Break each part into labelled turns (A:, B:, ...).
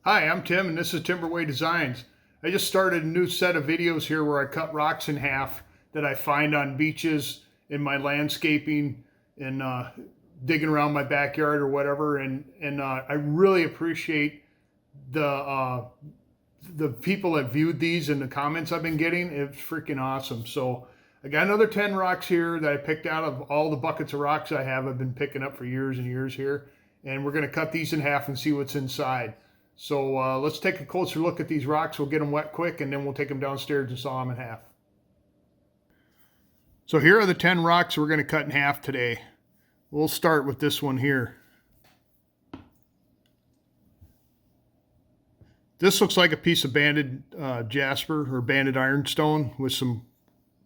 A: Hi, I'm Tim, and this is Timberway Designs. I just started a new set of videos here where I cut rocks in half that I find on beaches in my landscaping and digging around my backyard or whatever. And I really appreciate the uh, the people that viewed these and the comments I've been getting. It's freaking awesome. So I got another 10 rocks here that I picked out of all the buckets of rocks I have. I've been picking up for years and years here. And we're going to cut these in half and see what's inside. So let's take a closer look at these rocks. We'll get them wet quick and then we'll take them downstairs and saw them in half. So here are the 10 rocks we're going to cut in half today. We'll start with this one here. This looks like a piece of banded jasper or banded ironstone with some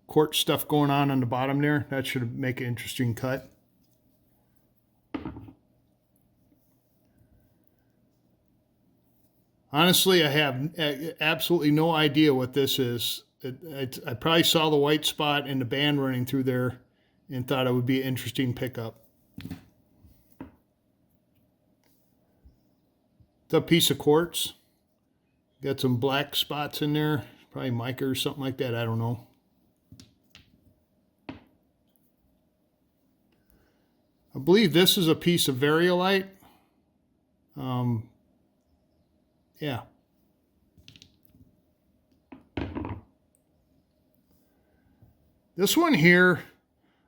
A: quartz stuff going on the bottom there. That should make an interesting cut. Honestly, I have absolutely no idea what this is. I probably saw the white spot and the band running through there and thought it would be an interesting pickup. It's a piece of quartz. Got some black spots in there, probably mica or something like that, I don't know. I believe this is a piece of variolite. Yeah. This one here,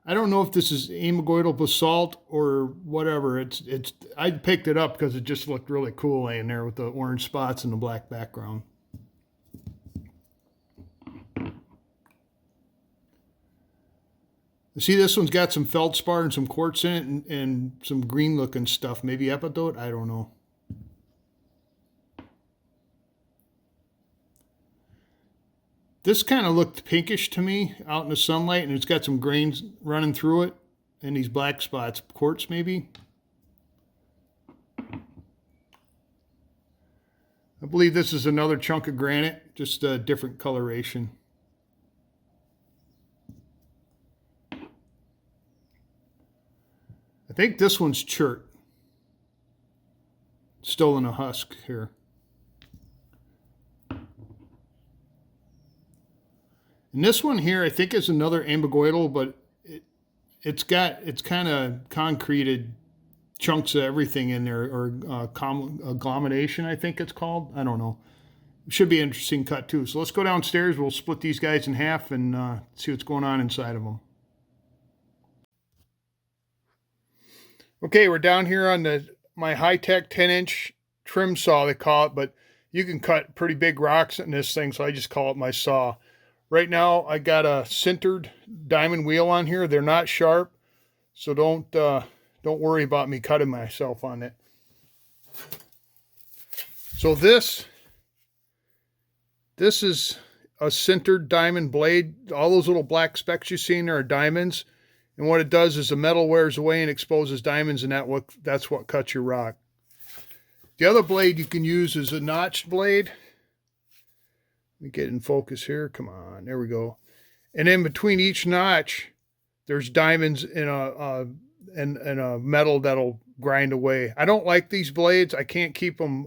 A: I don't know if this is amygoidal basalt or whatever. I picked it up because it just looked really cool laying there with the orange spots and the black background. See, this one's got some feldspar and some quartz in it and some green looking stuff. Maybe epidot? I don't know. This kind of looked pinkish to me out in the sunlight, and it's got some grains running through it and these black spots. Quartz, maybe? I believe this is another chunk of granite, just a different coloration. I think this one's chert. Still in a husk here. And this one here, I think is another amygoidal, but it's kind of concreted chunks of everything in there, or agglomeration, I think it's called. I don't know. It should be an interesting cut too. So let's go downstairs. We'll split these guys in half and see what's going on inside of them. Okay, we're down here on my high-tech 10-inch trim saw, they call it, but you can cut pretty big rocks in this thing, so I just call it my saw. Right now, I got a sintered diamond wheel on here. They're not sharp, so don't worry about me cutting myself on it. So this is a sintered diamond blade. All those little black specks you see in there are diamonds, and what it does is the metal wears away and exposes diamonds, and that's what cuts your rock. The other blade you can use is a notched blade. Let me get in focus here. Come on, there we go. And in between each notch, there's diamonds in a metal that'll grind away. I don't like these blades. I can't keep an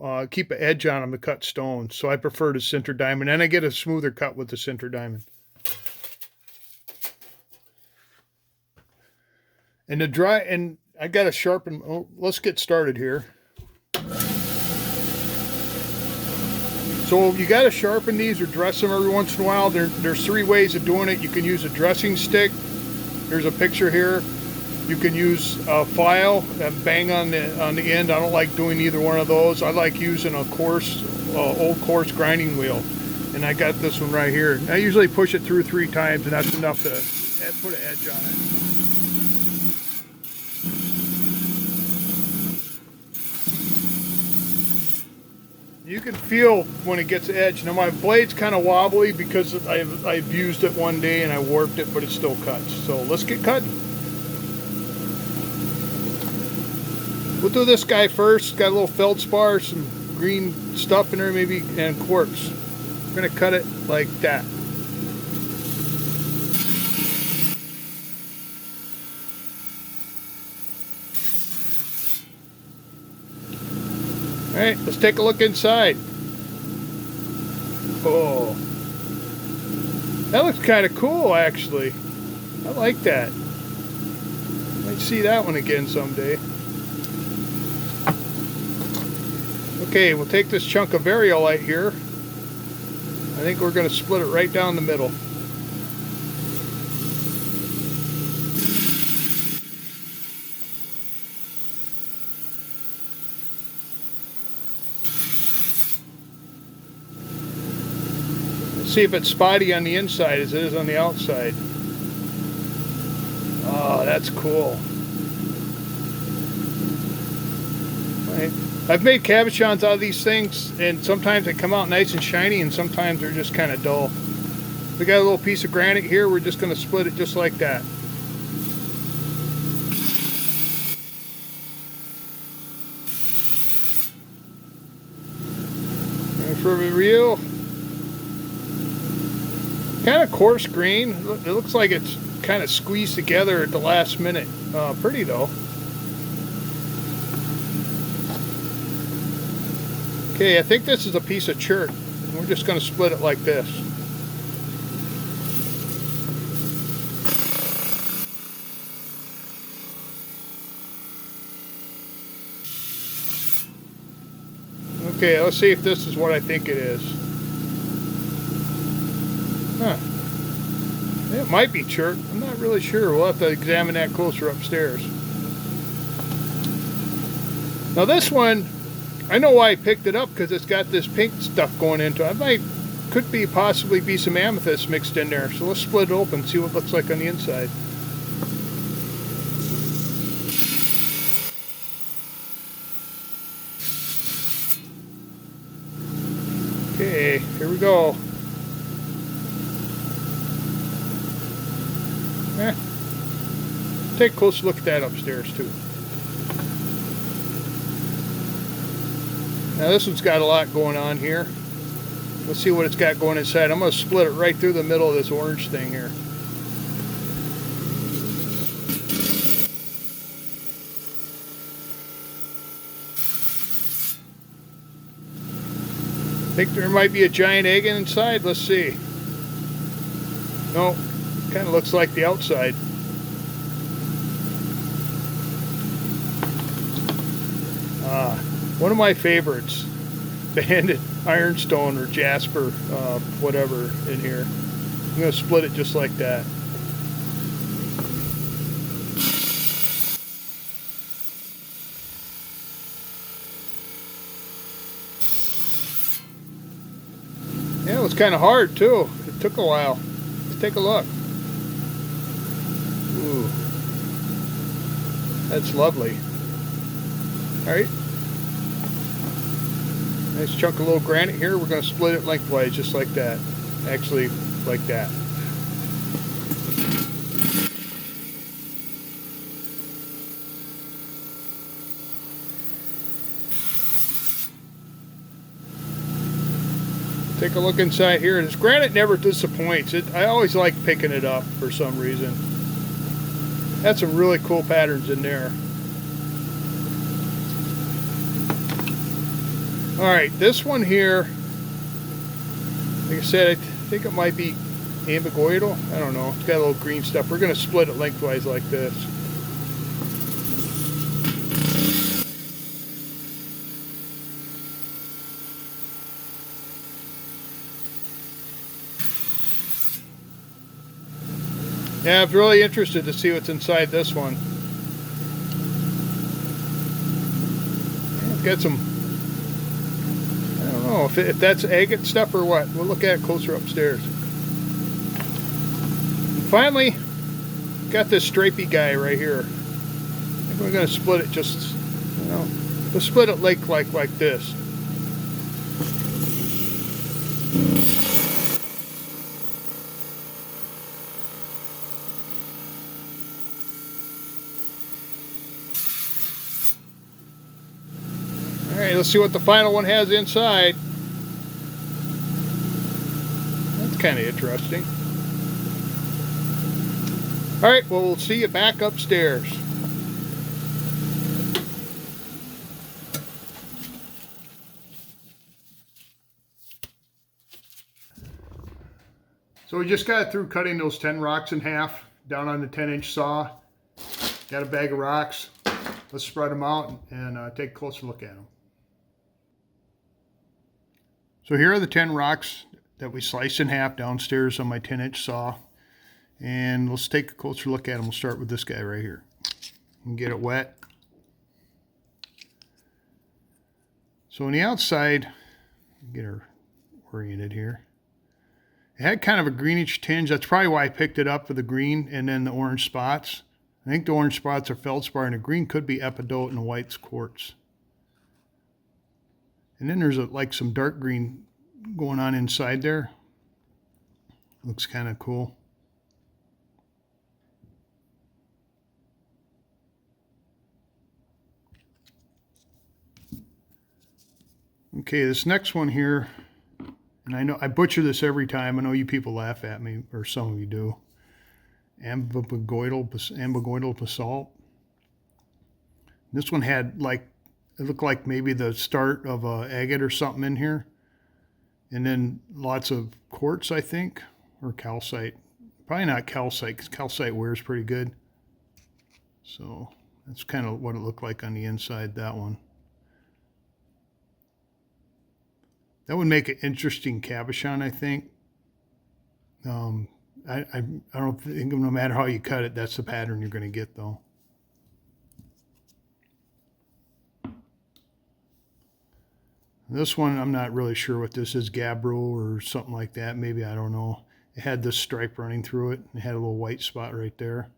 A: edge on them to cut stone, so I prefer the sintered diamond, and I get a smoother cut with the sintered diamond. And I got to sharpen. Oh, let's get started here. So you got to sharpen these or dress them every once in a while. There's three ways of doing it. You can use a dressing stick. There's a picture here. You can use a file and bang on the end. I don't like doing either one of those. I like using a old coarse grinding wheel. And I got this one right here. I usually push it through 3 times, and that's enough to put an edge on it. You can feel when it gets edged. Now my blade's kind of wobbly because I've used it one day and I warped it, but it still cuts. So let's get cutting. We'll do this guy first. Got a little feldspar, some green stuff in there maybe, and quartz. We're gonna cut it like that. Alright, let's take a look inside. Oh, that looks kind of cool, actually. I like that. Might see that one again someday. Okay, we'll take this chunk of variolite here. I think we're going to split it right down the middle. Let's see if it's spotty on the inside as it is on the outside. Oh, that's cool. I've made cabochons out of these things, and sometimes they come out nice and shiny, and sometimes they're just kind of dull. We got a little piece of granite here. We're just going to split it just like that. And for real, kind of coarse grain. It looks like it's kind of squeezed together at the last minute. Pretty though. Okay, I think this is a piece of chert. We're just going to split it like this. Okay, let's see if this is what I think it is. Huh. It might be chert. I'm not really sure. We'll have to examine that closer upstairs. Now this one, I know why I picked it up, because it's got this pink stuff going into it. Could possibly be some amethyst mixed in there. So let's split it open and see what it looks like on the inside. Okay, here we go. Take a close look at that upstairs too. Now this one's got a lot going on here. Let's see what it's got going inside. I'm going to split it right through the middle of this orange thing here. Think there might be a giant egg inside? Let's see. No, kind of looks like the outside. One of my favorites, banded ironstone or jasper, whatever in here. I'm going to split it just like that. Yeah, it was kind of hard too. It took a while. Let's take a look. Ooh, that's lovely. All right. Nice chunk of little granite here. We're going to split it lengthwise just like that. Actually, like that. Take a look inside here. This granite never disappoints. I always like picking it up for some reason. Had some really cool patterns in there. Alright, this one here, like I said, I think it might be ambigoidal. I don't know. It's got a little green stuff. We're going to split it lengthwise like this. Yeah, I'm really interested to see what's inside this one. Yeah, it's got some, I don't know if that's agate stuff or what. We'll look at it closer upstairs. And finally, got this stripey guy right here. I think we're going to split it just, we'll split it like this. Alright, let's see what the final one has inside. That's kind of interesting. Alright, well, we'll see you back upstairs. So we just got through cutting those 10 rocks in half down on the 10-inch saw. Got a bag of rocks. Let's spread them out and take a closer look at them. So here are the 10 rocks that we sliced in half downstairs on my 10-inch saw. And let's take a closer look at them. We'll start with this guy right here. And get it wet. So on the outside, get her oriented here. It had kind of a greenish tinge. That's probably why I picked it up for the green and then the orange spots. I think the orange spots are feldspar and the green could be epidote and the white's quartz. And then there's like some dark green going on inside there. Looks kind of cool. Okay, this next one here, and I know I butcher this every time. I know you people laugh at me, or some of you do. Ambigoidal basalt. This one had like, it looked like maybe the start of a agate or something in here. And then lots of quartz, I think, or calcite. Probably not calcite, because calcite wears pretty good. So that's kind of what it looked like on the inside, that one. That would make an interesting cabochon, I think. I don't think no matter how you cut it, that's the pattern you're going to get, though. This one, I'm not really sure what this is, gabbro or something like that. Maybe, I don't know. It had this stripe running through it. It had a little white spot right there.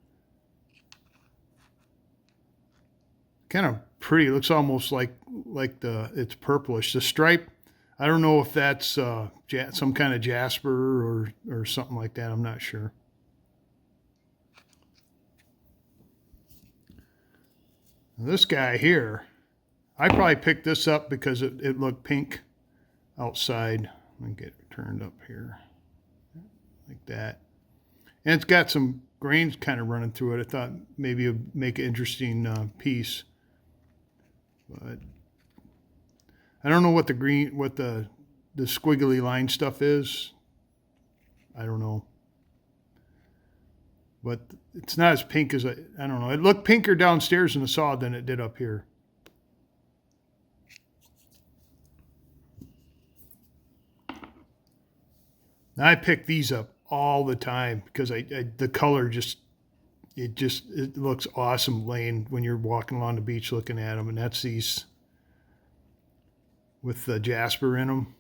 A: Kind of pretty. It looks almost like it's purplish. The stripe, I don't know if that's some kind of jasper or something like that. I'm not sure. This guy here, I probably picked this up because it looked pink outside. Let me get it turned up here like that. And it's got some grains kind of running through it. I thought maybe it would make an interesting piece. But I don't know what the squiggly line stuff is. I don't know. But it's not as pink as I don't know. It looked pinker downstairs in the saw than it did up here. Now, I pick these up all the time because the color it looks awesome laying when you're walking along the beach looking at them. And that's these with the jasper in them.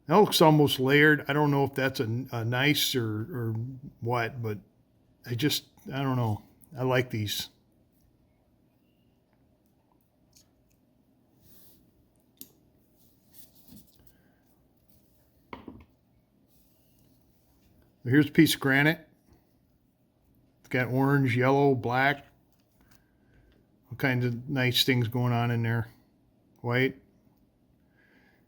A: That looks almost layered. I don't know if that's a nice or what, but I don't know. I like these. Here's a piece of granite. It's got orange, yellow, black. All kinds of nice things going on in there. White.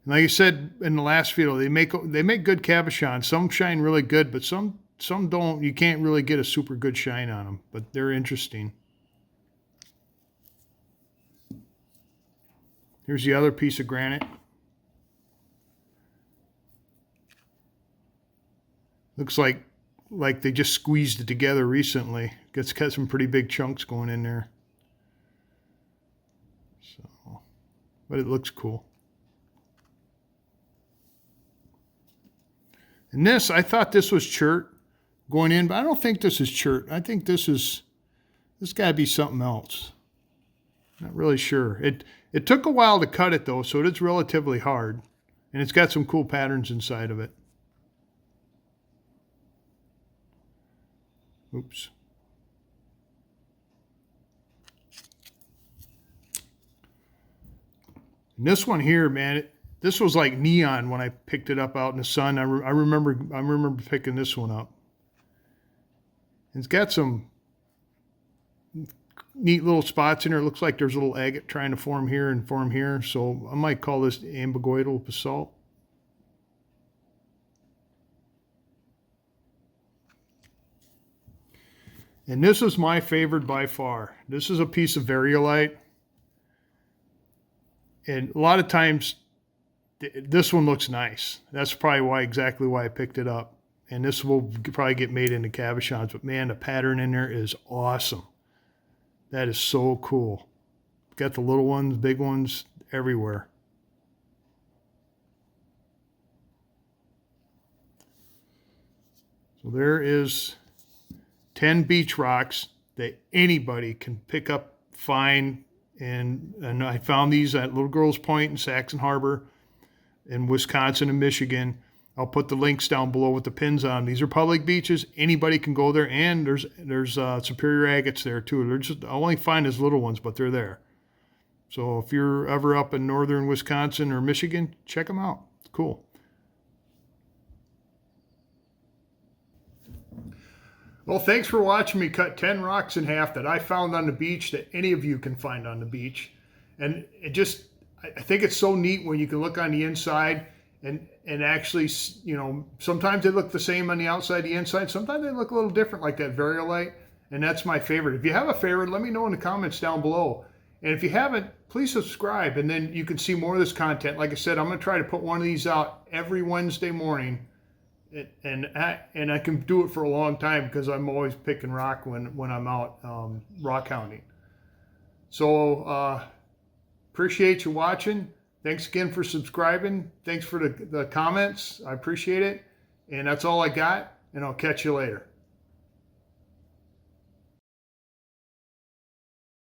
A: And like I said in the last video, they make good cabochons. Some shine really good, but some don't. You can't really get a super good shine on them, but they're interesting. Here's the other piece of granite. Looks like they just squeezed it together recently. It's got some pretty big chunks going in there. So, but it looks cool. And this, I thought this was chert going in, but I don't think this is chert. I think this got to be something else. Not really sure. It took a while to cut it though, so it is relatively hard. And it's got some cool patterns inside of it. Oops. And this one here, man, this was like neon when I picked it up out in the sun. I remember picking this one up. It's got some neat little spots in there. It looks like there's a little agate trying to form here and form here. So I might call this ambigoidal basalt. And this is my favorite by far. This is a piece of variolite. And a lot of times, this one looks nice. That's probably exactly why I picked it up. and this will probably get made into cabochons, but man, the pattern in there is awesome. That is so cool. Got the little ones, big ones, everywhere. So there is 10 beach rocks that anybody can pick up, find, and I found these at Little Girls Point in Saxon Harbor in Wisconsin and Michigan. I'll put the links down below with the pins on. These are public beaches. Anybody can go there, and there's superior agates there too. They're just, I'll only find as little ones, but they're there. So if you're ever up in northern Wisconsin or Michigan, check them out. It's cool. Well, thanks for watching me cut 10 rocks in half that I found on the beach that any of you can find on the beach. And I think it's so neat when you can look on the inside and actually, you know, sometimes they look the same on the outside, the inside. Sometimes they look a little different, like that variolite. And that's my favorite. If you have a favorite, let me know in the comments down below. And if you haven't, please subscribe, and then you can see more of this content. Like I said, I'm going to try to put one of these out every Wednesday morning. And I can do it for a long time because I'm always picking rock when I'm out rock hounding. So appreciate you watching. Thanks again for subscribing. Thanks for the comments. I appreciate it. And that's all I got, and I'll catch you later.